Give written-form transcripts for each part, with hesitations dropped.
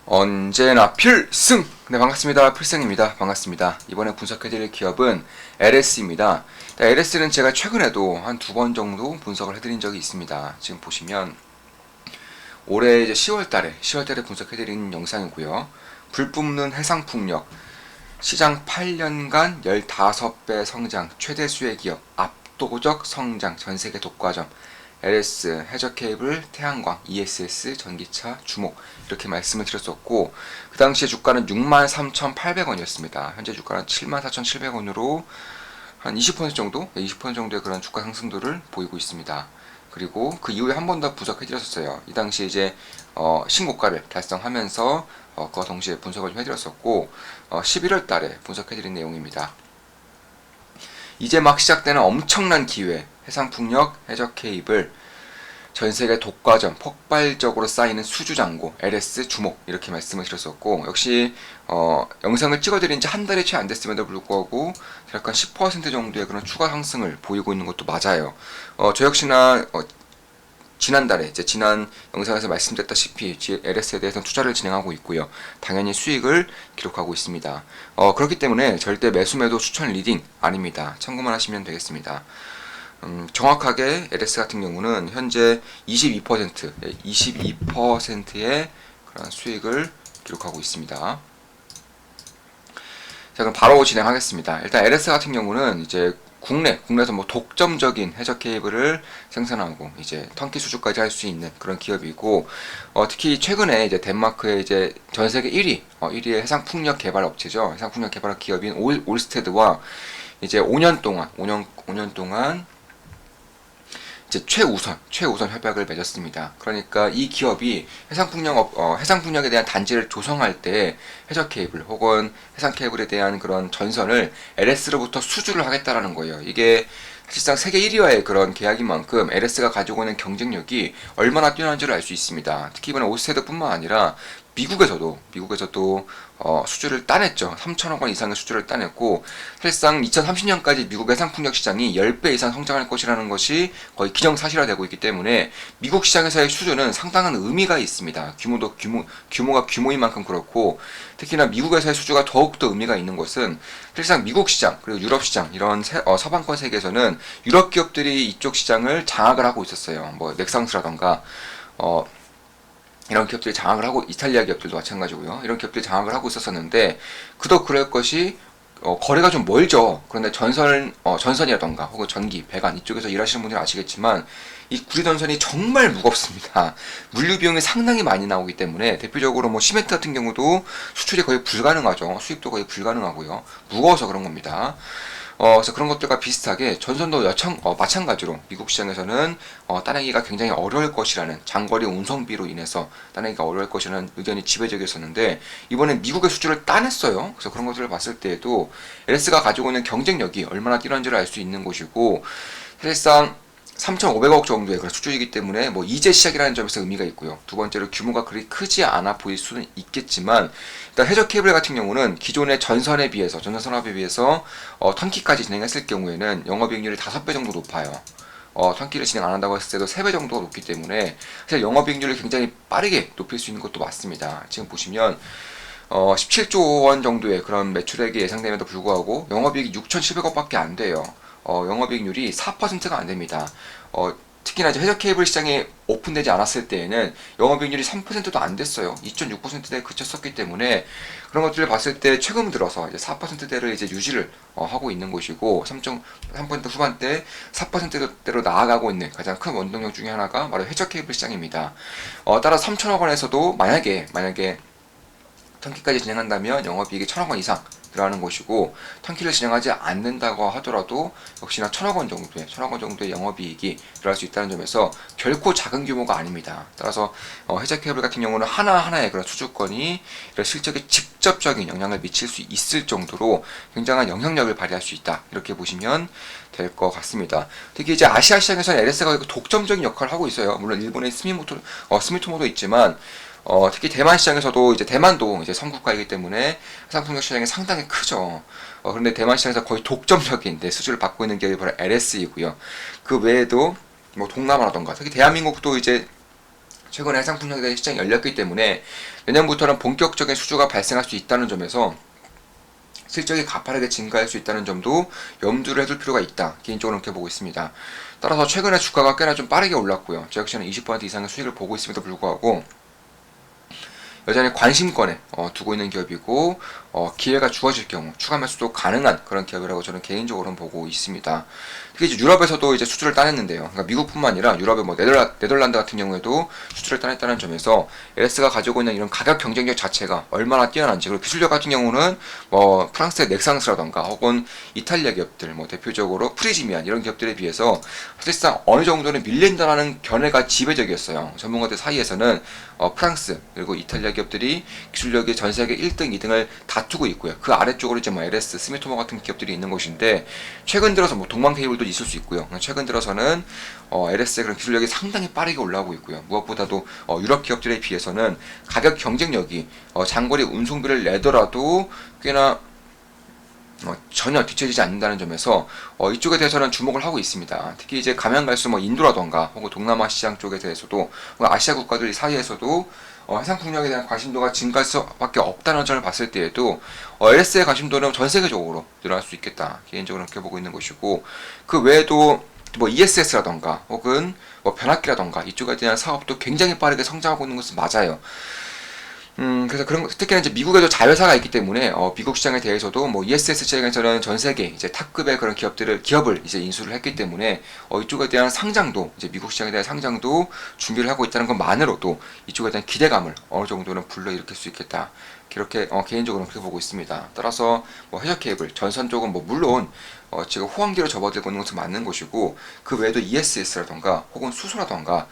언제나 필승! 네, 반갑습니다. 필승입니다. 반갑습니다. 이번에 분석해드릴 기업은 LS입니다. LS는 제가 최근에도 한 두 번 정도 분석을 해드린 적이 있습니다. 지금 보시면 올해 이제 10월달에 분석해드린 영상이고요. 불 뿜는 해상풍력, 시장 8년간 15배 성장, 최대 수혜 기업, 압도적 성장, 전세계 독과점, LS, 해저케이블, 태양광, ESS, 전기차, 주목 이렇게 말씀을 드렸었고 그 당시에 주가는 63,800원이었습니다. 현재 주가는 74,700원으로 한 20% 정도? 20% 정도의 그런 주가 상승도를 보이고 있습니다. 그리고 그 이후에 한 번 더 분석해드렸었어요. 이 당시 이제 신고가를 달성하면서 그와 동시에 분석을 좀 해드렸었고 11월 달에 분석해드린 내용입니다. 이제 막 시작되는 엄청난 기회, 해상풍력, 해저케이블, 전세계 독과점, 폭발적으로 쌓이는 수주잔고, LS 주목 이렇게 말씀을 드렸었고 역시 영상을 찍어드린 지 한 달이 채 안 됐음에도 불구하고 약간 10% 정도의 그런 추가 상승을 보이고 있는 것도 맞아요. 저 역시나 지난달에 지난 영상에서 말씀드렸다시피 LS에 대해서 투자를 진행하고 있고요. 당연히 수익을 기록하고 있습니다. 그렇기 때문에 절대 매수매도 추천 리딩 아닙니다. 참고만 하시면 되겠습니다. 정확하게 LS 같은 경우는 현재 22%의 그런 수익을 기록하고 있습니다. 자, 그럼 바로 진행하겠습니다. 일단 LS 같은 경우는 이제 국내에서 뭐 독점적인 해저 케이블을 생산하고 이제 턴키 수주까지 할 수 있는 그런 기업이고 특히 최근에 이제 덴마크의 이제 전 세계 1위의 해상 풍력 개발 업체죠. 해상 풍력 개발 기업인 올스테드와 이제 5년 동안 이제 최우선 협약을 맺었습니다. 그러니까 이 기업이 해상풍력에 대한 단지를 조성할 때 해저 케이블 혹은 해상 케이블에 대한 그런 전선을 LS로부터 수주를 하겠다라는 거예요. 이게 사실상 세계 1위와의 그런 계약인 만큼 LS가 가지고 있는 경쟁력이 얼마나 뛰어난지를 알 수 있습니다. 특히 이번에 오스테드뿐만 아니라 미국에서도 수주를 따냈죠. 3천억 원 이상의 수주를 따냈고 사실상 2030년까지 미국 해상풍력 시장이 10배 이상 성장할 것이라는 것이 거의 기정사실화되고 있기 때문에 미국 시장에서의 수주는 상당한 의미가 있습니다. 규모가 규모인 만큼 그렇고 특히나 미국에서의 수주가 더욱더 의미가 있는 것은 사실상 미국 시장 그리고 유럽 시장 이런 서방권 세계에서는 유럽 기업들이 이쪽 시장을 장악을 하고 있었어요. 뭐 넥상스라던가 이런 기업들이 장악을 하고 이탈리아 기업들도 마찬가지고요. 이런 기업들이 장악을 하고 있었었는데 그도 그럴 것이 거리가 좀 멀죠. 그런데 전선이라던가 혹은 전기, 배관 이쪽에서 일하시는 분들은 아시겠지만 이 구리전선이 정말 무겁습니다. 물류 비용이 상당히 많이 나오기 때문에 대표적으로 뭐 시멘트 같은 경우도 수출이 거의 불가능하죠. 수입도 거의 불가능하고요. 무거워서 그런 겁니다. 그래서 그런 것들과 비슷하게 전선도 마찬가지로 미국 시장에서는 따내기가 굉장히 어려울 것이라는 장거리 운송비로 인해서 따내기가 어려울 것이라는 의견이 지배적이었었는데 이번에 미국의 수주를 따냈어요. 그래서 그런 것들을 봤을 때에도 LS가 가지고 있는 경쟁력이 얼마나 뛰어난지를 알 수 있는 것이고 사실상 3,500억 정도의 그런 수주이기 때문에 뭐 이제 시작이라는 점에서 의미가 있고요. 두 번째로 규모가 그리 크지 않아 보일 수는 있겠지만 일단 해저 케이블 같은 경우는 기존의 전선 산업에 비해서 턴키까지 진행했을 경우에는 영업이익률이 5배 정도 높아요. 턴키를 진행 안 한다고 했을 때도 3배 정도가 높기 때문에 사실 영업이익률을 굉장히 빠르게 높일 수 있는 것도 맞습니다. 지금 보시면 17조 원 정도의 그런 매출액이 예상됨에도 불구하고 영업이익이 6,700억밖에 안 돼요. 영업이익률이 4%가 안 됩니다. 특히나 이제 해저 케이블 시장이 오픈되지 않았을 때에는 영업이익률이 3%도 안 됐어요. 2.6%대에 그쳤었기 때문에 그런 것들을 봤을 때 최근 들어서 이제 4%대를 이제 유지를 하고 있는 것이고 3% 후반대 4%대로 나아가고 있는 가장 큰 원동력 중에 하나가 바로 해저 케이블 시장입니다. 따라 3천억 원에서도 만약에 턴키까지 진행한다면 영업이익이 1,000억 원 이상 들어가는 것이고 턴키를 진행하지 않는다고 하더라도 역시나 1,000억 원 정도의 영업이익이 들어갈 수 있다는 점에서 결코 작은 규모가 아닙니다. 따라서 해저 케이블 같은 경우는 하나하나의 그런 수주권이 실적에 직접적인 영향을 미칠 수 있을 정도로 굉장한 영향력을 발휘할 수 있다. 이렇게 보시면 될 것 같습니다. 특히 이제 아시아 시장에서는 LS가 독점적인 역할을 하고 있어요. 물론 일본의 스미토모도 있지만 특히 대만 시장에서도 대만도 선국가이기 때문에 해상풍력 시장이 상당히 크죠. 그런데 대만 시장에서 거의 독점적인 수주를 받고 있는 기업이 바로 LS이고요. 그 외에도 뭐 동남아라던가 특히 대한민국도 최근에 해상 풍력에 대한 시장이 열렸기 때문에 내년부터는 본격적인 수주가 발생할 수 있다는 점에서 실적이 가파르게 증가할 수 있다는 점도 염두를 해둘 필요가 있다. 개인적으로 그렇게 보고 있습니다. 따라서 최근에 주가가 꽤나 좀 빠르게 올랐고요. 저 역시는 20% 이상의 수익을 보고 있음에도 불구하고 여전히 관심권에 두고 있는 기업이고 기회가 주어질 경우 추가 매수도 가능한 그런 기업이라고 저는 개인적으로는 보고 있습니다. 특히 이제 유럽에서도 이제 수주를 따냈는데요. 그러니까 미국뿐만 아니라 유럽의 뭐 네덜란드 같은 경우에도 수주를 따냈다는 점에서 LS가 가지고 있는 이런 가격 경쟁력 자체가 얼마나 뛰어난지, 그리고 기술력 같은 경우는 뭐 프랑스의 넥상스라던가 혹은 이탈리아 기업들, 뭐 대표적으로 프리지미안 이런 기업들에 비해서 사실상 어느 정도는 밀린다라는 견해가 지배적이었어요. 전문가들 사이에서는 프랑스 그리고 이탈리아 기업들이 기술력이 전 세계 1등, 2등을 다투고 있고요. 그 아래쪽으로 이제 뭐 LS, 스미토모 같은 기업들이 있는 것인데, 최근 들어서 뭐 동방 케이블도 있을 수 있고요. 최근 들어서는 LS의 그런 기술력이 상당히 빠르게 올라오고 있고요. 무엇보다도 유럽 기업들에 비해서는 가격 경쟁력이 장거리 운송비를 내더라도 꽤나 전혀 뒤처지지 않는다는 점에서 이쪽에 대해서는 주목을 하고 있습니다. 특히 이제 가면 갈수록 뭐 인도라던가 혹은 동남아 시장 쪽에 대해서도 아시아 국가들 사이에서도 해상 풍력에 대한 관심도가 증가할 수밖에 없다는 점을 봤을 때에도 LS의 관심도는 전 세계적으로 늘어날 수 있겠다. 개인적으로 그렇게 보고 있는 것이고, 그 외에도 뭐 ESS라던가 혹은 뭐 변압기라던가 이쪽에 대한 사업도 굉장히 빠르게 성장하고 있는 것은 맞아요. 그래서 그런 특히나 이제 미국에도 자회사가 있기 때문에 미국 시장에 대해서도 뭐 ESS 시장에서는 전 세계 이제 탑급의 그런 기업을 이제 인수를 했기 때문에 이쪽에 대한 상장도, 이제 미국 시장에 대한 상장도 준비를 하고 있다는 것만으로도 이쪽에 대한 기대감을 어느 정도는 불러일으킬 수 있겠다. 그렇게 개인적으로 그렇게 보고 있습니다. 따라서 뭐 해저 케이블, 전선 쪽은 뭐 물론 지금 호황기로 접어들고 있는 것은 맞는 것이고, 그 외에도 ESS라던가 혹은 수소라던가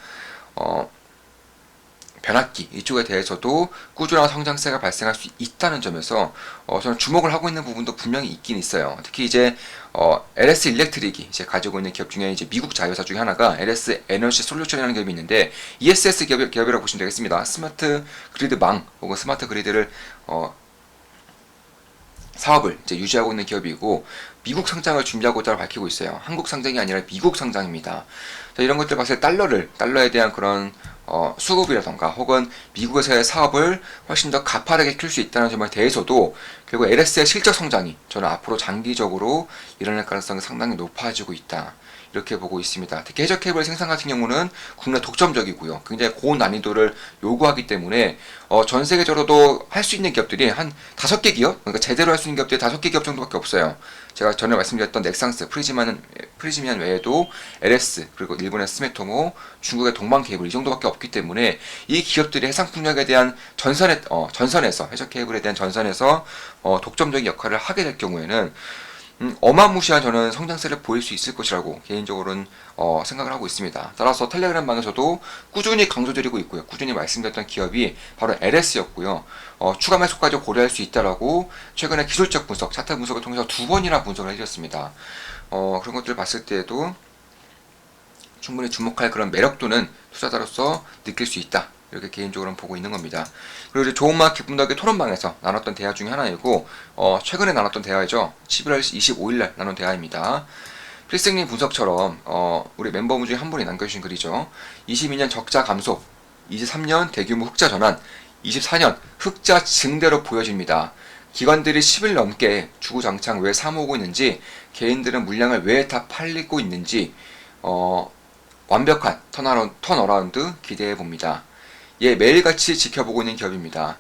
변압기 이쪽에 대해서도 꾸준한 성장세가 발생할 수 있다는 점에서 저는 주목을 하고 있는 부분도 분명히 있긴 있어요. 특히 이제 LS 일렉트릭이 이제 가지고 있는 기업 중에 이제 미국 자회사 중에 하나가 LS 에너지 솔루션이라는 기업이 있는데, ESS 기업이라고 보시면 되겠습니다. 스마트 그리드망 혹은 스마트 그리드를 사업을 이제 유지하고 있는 기업이고, 미국 상장을 준비하고 있다고 밝히고 있어요. 한국 상장이 아니라 미국 상장입니다. 자, 이런 것들 봤을 때 달러에 대한 그런 수급이라던가 혹은 미국에서의 사업을 훨씬 더 가파르게 키울 수 있다는 점에 대해서도 결국 LS의 실적 성장이 저는 앞으로 장기적으로 일어날 가능성이 상당히 높아지고 있다. 이렇게 보고 있습니다. 특히 해저 케이블 생산 같은 경우는 국내 독점적이고요. 굉장히 고난이도를 요구하기 때문에 전 세계적으로도 할 수 있는 기업들이 한 5개 기업? 그러니까 제대로 할 수 있는 기업들이 5개 기업 정도밖에 없어요. 제가 전에 말씀드렸던 넥상스, 프리지미안 외에도 LS, 그리고 일본의 스메토모, 중국의 동방 케이블 이 정도밖에 없기 때문에 이 기업들이 해상 풍력에 대한 전선에서 해저 케이블에 대한 전선에서 독점적인 역할을 하게 될 경우에는 어마무시한 저는 성장세를 보일 수 있을 것이라고 개인적으로는 생각을 하고 있습니다. 따라서 텔레그램 방에서도 꾸준히 강조드리고 있고요. 꾸준히 말씀드렸던 기업이 바로 LS였고요. 추가 매수까지 고려할 수 있다라고 최근에 기술적 분석, 차트 분석을 통해서 2번이나 분석을 해드렸습니다. 그런 것들을 봤을 때에도 충분히 주목할 그런 매력도는 투자자로서 느낄 수 있다. 이렇게 개인적으로는 보고 있는 겁니다. 그리고 이제 좋은마음 기쁨덕의 토론방에서 나눴던 대화 중에 하나이고, 최근에 나눴던 대화이죠. 11월 25일날 나눈 대화입니다. 필승님 분석처럼 우리 멤버분 중에 한 분이 남겨주신 글이죠. 22년 적자 감소, 23년 대규모 흑자 전환, 24년 흑자 증대로 보여집니다. 기관들이 10일 넘게 주구장창 왜 사모으고 있는지, 개인들은 물량을 왜 다 팔리고 있는지 완벽한 턴어라운드 기대해봅니다. 예, 매일같이 지켜보고 있는 기업입니다.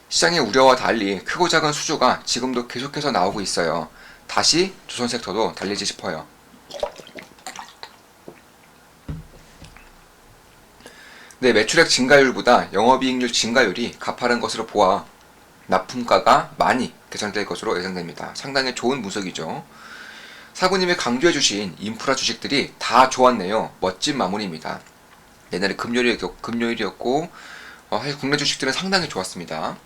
시장의 우려와 달리 크고 작은 수주가 지금도 계속해서 나오고 있어요. 다시 조선 섹터도 달리지 싶어요. 네, 매출액 증가율보다 영업이익률 증가율이 가파른 것으로 보아 납품가가 많이 개선될 것으로 예상됩니다. 상당히 좋은 분석이죠. 사부님이 강조해주신 인프라 주식들이 다 좋았네요. 멋진 마무리입니다. 옛날에 금요일이었고 사실 국내 주식들은 상당히 좋았습니다.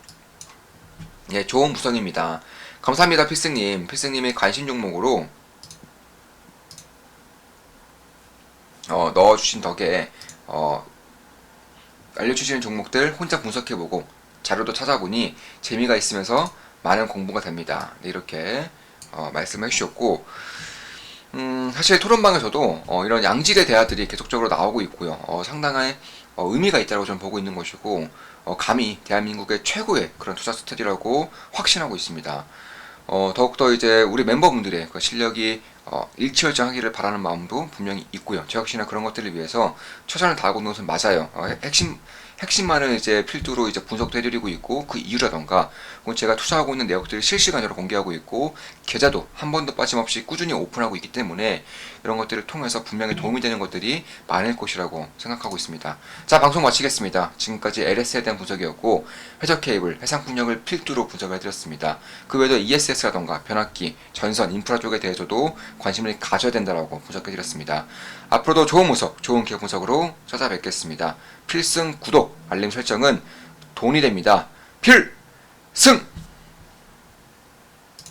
예, 좋은 분석입니다. 감사합니다, 필승님. 필승님의 관심 종목으로 넣어주신 덕에 알려주시는 종목들 혼자 분석해보고 자료도 찾아보니 재미가 있으면서 많은 공부가 됩니다. 네, 이렇게 말씀해 주셨고, 사실 토론방에서도 이런 양질의 대화들이 계속적으로 나오고 있고요. 상당히 의미가 있다고 저는 보고 있는 것이고 감히 대한민국의 최고의 그런 투자 스타디라고 확신하고 있습니다. 더욱더 이제 우리 멤버분들의 그 실력이 일취월장하기를 바라는 마음도 분명히 있고요. 저 역시나 그런 것들을 위해서 최선을 다하고 있는 것은 맞아요. 핵심만을 이제 필두로 이제 분석도 해드리고 있고 그 이유라던가 혹은 제가 투자하고 있는 내역들을 실시간으로 공개하고 있고 계좌도 한 번도 빠짐없이 꾸준히 오픈하고 있기 때문에 이런 것들을 통해서 분명히 도움이 되는 것들이 많을 것이라고 생각하고 있습니다. 자, 방송 마치겠습니다. 지금까지 LS에 대한 분석이었고 회적 케이블, 해상 풍력을 필두로 분석을 해드렸습니다. 그 외에도 ESS라던가 변압기, 전선, 인프라 쪽에 대해서도 관심을 가져야 된다라고 분석해드렸습니다. 앞으로도 좋은 분석, 좋은 기업 분석으로 찾아뵙겠습니다. 필승 구독, 알림 설정은 돈이 됩니다. 필승!